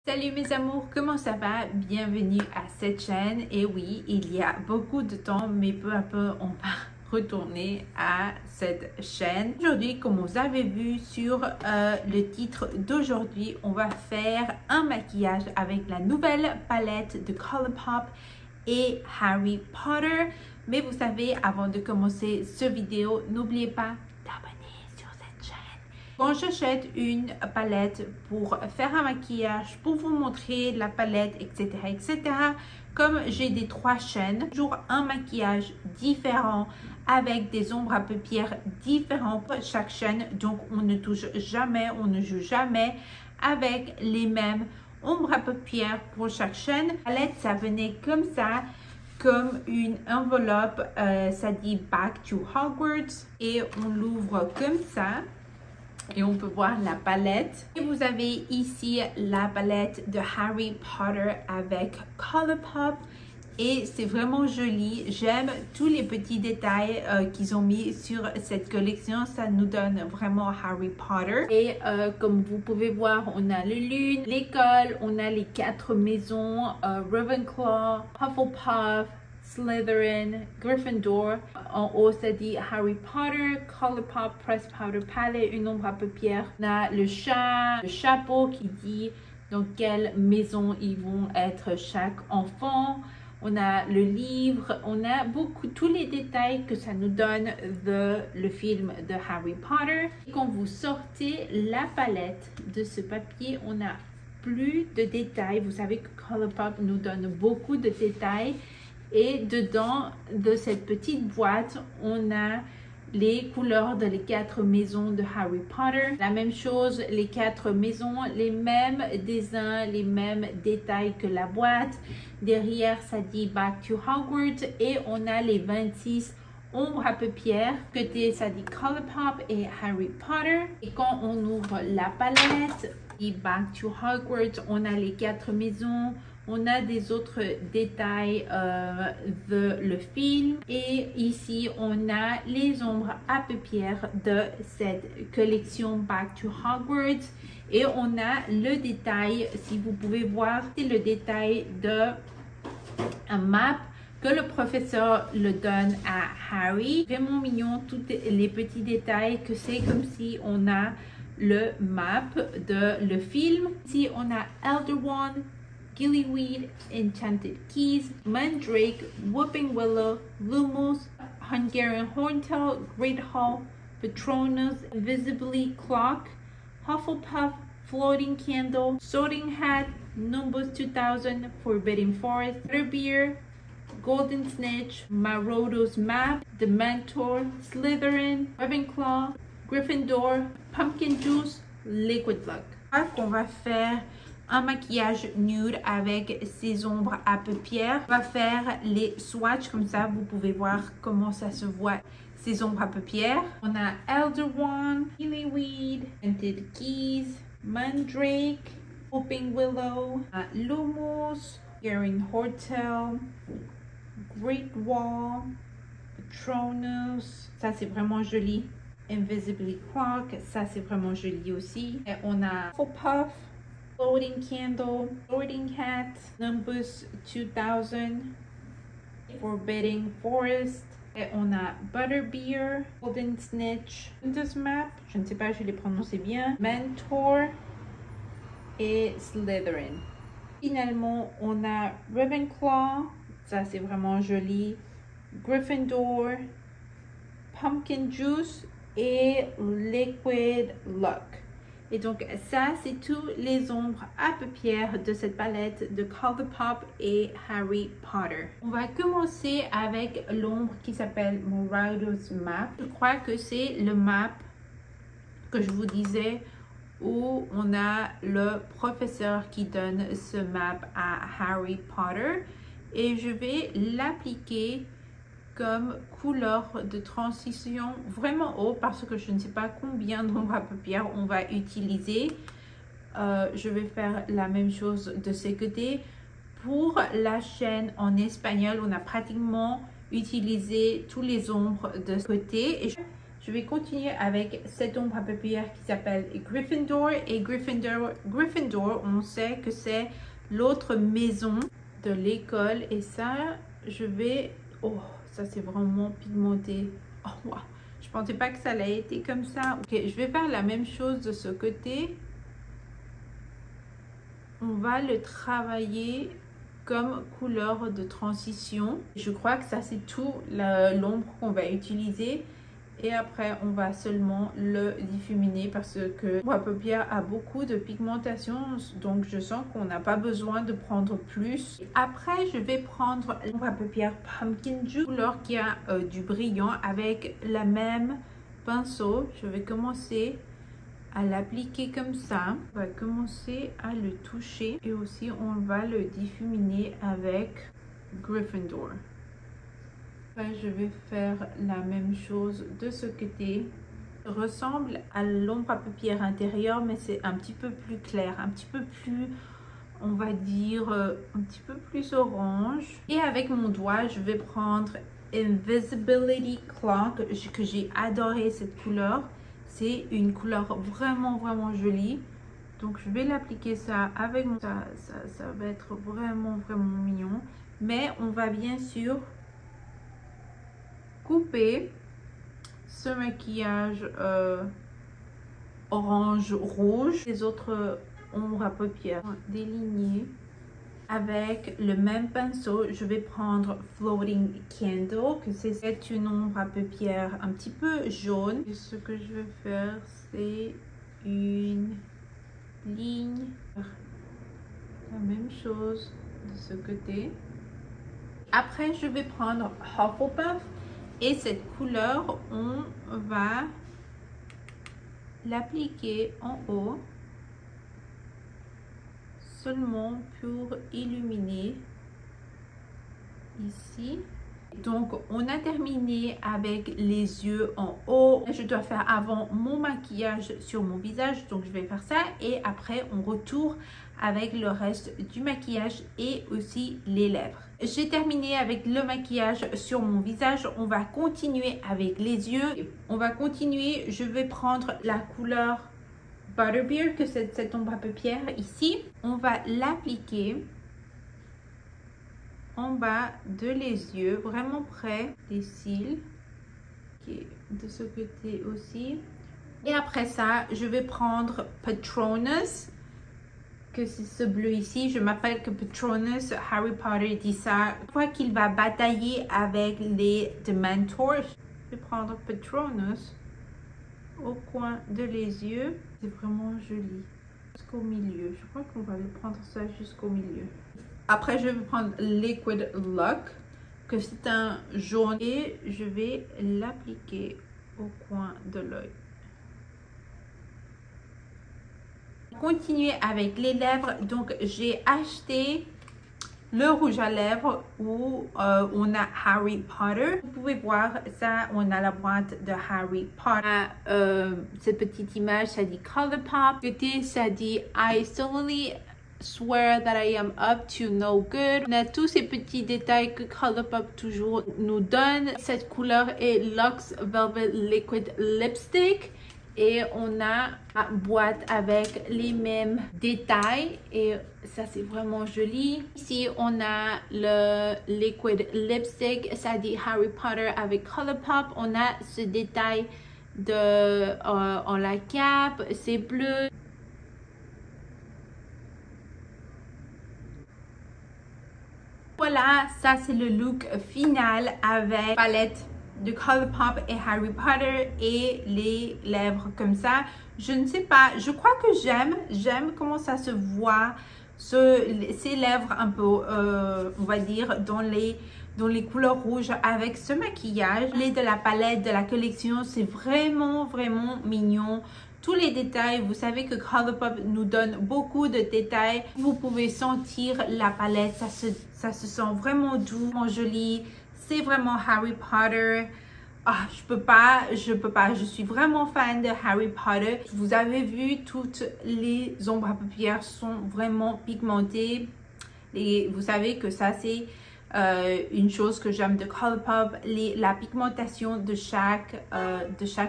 Salut mes amours, comment ça va? Bienvenue à cette chaîne. Et oui, il y a beaucoup de temps, mais peu à peu, on va retourner à cette chaîne. Aujourd'hui, comme vous avez vu sur le titre d'aujourd'hui, on va faire un maquillage avec la nouvelle palette de Colourpop et Harry Potter. Mais vous savez, avant de commencer cette vidéo, n'oubliez pas d'abonner sur cette chaîne. Quand j'achète une palette pour faire un maquillage, pour vous montrer la palette, etc., comme j'ai des 3 chaînes, toujours un maquillage différent avec des ombres à paupières différents pour chaque chaîne. Donc, on ne touche jamais, on ne joue jamais avec les mêmes ombres à paupières pour chaque chaîne. La palette, ça venait comme ça, comme une enveloppe, ça dit Back to Hogwarts et on l'ouvre comme ça. Et on peut voir la palette. Et vous avez ici la palette de Harry Potter avec Colourpop. Et c'est vraiment joli. J'aime tous les petits détails qu'ils ont mis sur cette collection. Ça nous donne vraiment Harry Potter. Et comme vous pouvez voir, on a le Lune, l'école, on a les 4 maisons, Ravenclaw, Hufflepuff, Slytherin, Gryffindor. En haut, ça dit Harry Potter, Colourpop, Pressed Powder Palette, une ombre à paupières. On a le chat, le chapeau qui dit dans quelle maison ils vont être chaque enfant. On a le livre, on a tous les détails que ça nous donne le film de Harry Potter. Et quand vous sortez la palette de ce papier, on a plus de détails. Vous savez que Colourpop nous donne beaucoup de détails. Et dedans de cette petite boîte, on a les couleurs de les 4 maisons de Harry Potter. La même chose, les 4 maisons, les mêmes dessins, les mêmes détails que la boîte. Derrière, ça dit Back to Hogwarts et on a les 26 ombres à paupières. Côté, ça dit Colourpop et Harry Potter. Et quand on ouvre la palette, dit Back to Hogwarts, on a les 4 maisons. On a des autres détails de le film. Et ici, on a les ombres à paupières de cette collection Back to Hogwarts. Et on a le détail, si vous pouvez voir, c'est le détail de un map que le professeur le donne à Harry. Vraiment mignon, tous les petits détails que c'est comme si on a le map de le film. Ici, on a Elder Wand, Gillyweed, Enchanted Keys, Mandrake, Whooping Willow, Lumos, Hungarian Horntail, Great Hall, Patronus, Invisibly Clock, Hufflepuff, Floating Candle, Sorting Hat, Nimbus 2000, Forbidden Forest, Butterbeer, Golden Snitch, Marauder's Map, Dementor, Slytherin, Ravenclaw, Gryffindor, Pumpkin Juice, Liquid Luck. On va faire un maquillage nude avec ces ombres à paupières. On va faire les swatchs comme ça. Vous pouvez voir comment ça se voit, ces ombres à paupières. On a Elder Wand, Gillyweed, Enchanted Keys, Mandrake, Whooping Willow, Lumos, Hungarian Horntail, Great Wall, Patronus. Ça, c'est vraiment joli. Invisibly Clock. Ça, c'est vraiment joli aussi. Et on a Hufflepuff, Floating Candle, Sorting Hat, Nimbus 2000, Forbidden Forest. Et on a Butterbeer, Golden Snitch, Winter's Map, je ne sais pas, je l'ai prononcé bien, Mentor et Slytherin. Finalement, on a Ravenclaw, ça c'est vraiment joli, Gryffindor, Pumpkin Juice et Liquid Luck. Et donc ça, c'est tous les ombres à paupières de cette palette de Colourpop et Harry Potter. On va commencer avec l'ombre qui s'appelle Marauder's Map. Je crois que c'est le map que je vous disais où on a le professeur qui donne ce map à Harry Potter. Et je vais l'appliquer comme couleur de transition vraiment haut parce que je ne sais pas combien d'ombres à paupières on va utiliser. Je vais faire la même chose de ce côté. Pour la chaîne en espagnol, on a pratiquement utilisé tous les ombres de ce côté. Et je vais continuer avec cette ombre à paupières qui s'appelle Gryffindor. Et Gryffindor, on sait que c'est l'autre maison de l'école. Et ça, je vais... Oh, ça c'est vraiment pigmenté. Oh, wow. Je pensais pas que ça allait être comme ça. Ok, je vais faire la même chose de ce côté. On va le travailler comme couleur de transition. Je crois que ça c'est tout l'ombre qu'on va utiliser. Et après, on va seulement le diffuminer parce que l'ombre à paupières a beaucoup de pigmentation. Donc, je sens qu'on n'a pas besoin de prendre plus. Après, je vais prendre l'ombre à paupières Pumpkin Juice, couleur qui a du brillant avec la même pinceau. Je vais commencer à l'appliquer comme ça. On va commencer à le toucher. Et aussi, on va le diffuminer avec Gryffindor. Je vais faire la même chose de ce côté. Ça ressemble à l'ombre à paupières intérieure, mais c'est un petit peu plus clair, un petit peu plus, on va dire, un petit peu plus orange. Et avec mon doigt, je vais prendre Invisibility Clock, que j'ai adoré cette couleur. C'est une couleur vraiment jolie. Donc je vais l'appliquer ça avec mon... Ça va être vraiment mignon. Mais on va bien sûr couper ce maquillage orange rouge, les autres ombres à paupières délignées avec le même pinceau. Je vais prendre Floating Candle, que c'est une ombre à paupières un petit peu jaune. Et ce que je vais faire, c'est une ligne, la même chose de ce côté. Après, je vais prendre Hufflepuff. Et cette couleur, on va l'appliquer en haut, seulement pour illuminer ici. Donc, on a terminé avec les yeux en haut. Je dois faire avant mon maquillage sur mon visage, donc je vais faire ça. Et après, on retourne avec le reste du maquillage et aussi les lèvres. J'ai terminé avec le maquillage sur mon visage. On va continuer avec les yeux. On va continuer. Je vais prendre la couleur Butterbeer, que c'est cette ombre à paupières ici. On va l'appliquer en bas de les yeux, vraiment près des cils. Okay. De ce côté aussi. Et après ça, je vais prendre Patronus, que c'est ce bleu ici. Je m'appelle que Patronus. Harry Potter dit ça. Je crois qu'il va batailler avec les Dementors. Je vais prendre Patronus au coin de les yeux. C'est vraiment joli. Jusqu'au milieu. Je crois qu'on va le prendre ça jusqu'au milieu. Après, je vais prendre Liquid Look, que c'est un jaune. Et je vais l'appliquer au coin de l'œil. Continuer avec les lèvres. Donc j'ai acheté le rouge à lèvres où on a Harry Potter. Vous pouvez voir ça, on a la boîte de Harry Potter. Cette petite image, ça dit Colourpop. Côté, ça dit I solemnly swear that I am up to no good. On a tous ces petits détails que Colourpop toujours nous donne. Cette couleur est Luxe Velvet Liquid Lipstick. Et on a la boîte avec les mêmes détails. Et ça, c'est vraiment joli. Ici, on a le Liquid Lipstick. Ça dit Harry Potter avec Colourpop. On a ce détail en la cape. C'est bleu. Voilà, ça c'est le look final avec palette de Colourpop et Harry Potter et les lèvres comme ça. Je ne sais pas, je crois que j'aime comment ça se voit, ces lèvres un peu, on va dire, dans les couleurs rouges avec ce maquillage. Les de la palette de la collection, c'est vraiment mignon. Tous les détails, vous savez que Colourpop nous donne beaucoup de détails. Vous pouvez sentir la palette, ça se sent vraiment doux, vraiment joli. C'est vraiment Harry Potter. Ah, je peux pas. Je suis vraiment fan de Harry Potter. Vous avez vu, toutes les ombres à paupières sont vraiment pigmentées. Et vous savez que ça, c'est Une chose que j'aime de Colourpop, la pigmentation de chaque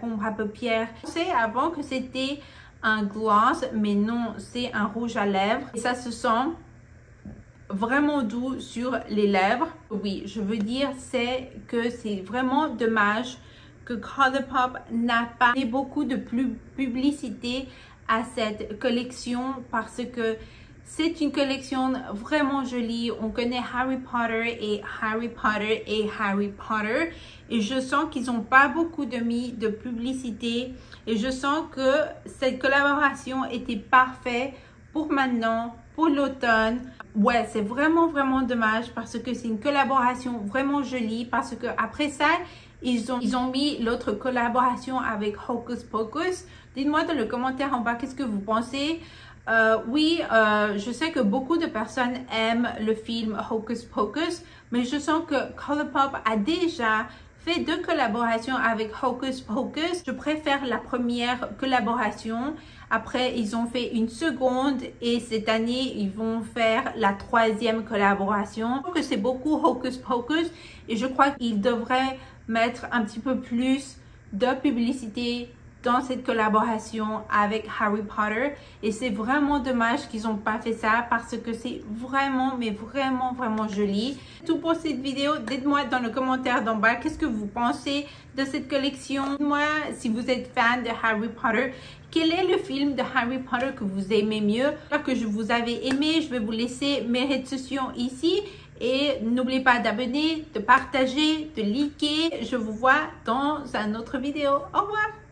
ombre à paupières. Je sais avant que c'était un gloss, mais non, c'est un rouge à lèvres. Et ça se sent vraiment doux sur les lèvres. Oui, je veux dire, c'est que c'est vraiment dommage que Colourpop n'a pas fait beaucoup de publicité à cette collection parce que c'est une collection vraiment jolie. On connaît Harry Potter et Harry Potter et Harry Potter. Et je sens qu'ils n'ont pas beaucoup mis de publicité. Et je sens que cette collaboration était parfaite pour maintenant, pour l'automne. Ouais, c'est vraiment dommage parce que c'est une collaboration vraiment jolie. Parce que après ça, ils ont mis l'autre collaboration avec Hocus Pocus. Dites-moi dans le commentaire en bas qu'est-ce que vous pensez. Oui, je sais que beaucoup de personnes aiment le film Hocus Pocus, mais je sens que Colourpop a déjà fait 2 collaborations avec Hocus Pocus. Je préfère la première collaboration. Après, ils ont fait une seconde et cette année, ils vont faire la 3e collaboration. Je trouve que c'est beaucoup Hocus Pocus et je crois qu'ils devraient mettre un petit peu plus de publicité dans cette collaboration avec Harry Potter et c'est vraiment dommage qu'ils n'ont pas fait ça parce que c'est vraiment vraiment joli. Tout pour cette vidéo. Dites-moi dans le commentaire d'en bas qu'est-ce que vous pensez de cette collection. Dites-moi si vous êtes fan de Harry Potter. Quel est le film de Harry Potter que vous aimez mieux? J'espère que je vous avais aimé. Je vais vous laisser mes réseaux sociaux ici. Et n'oubliez pas d'abonner, de partager, de liker. Je vous vois dans une autre vidéo. Au revoir!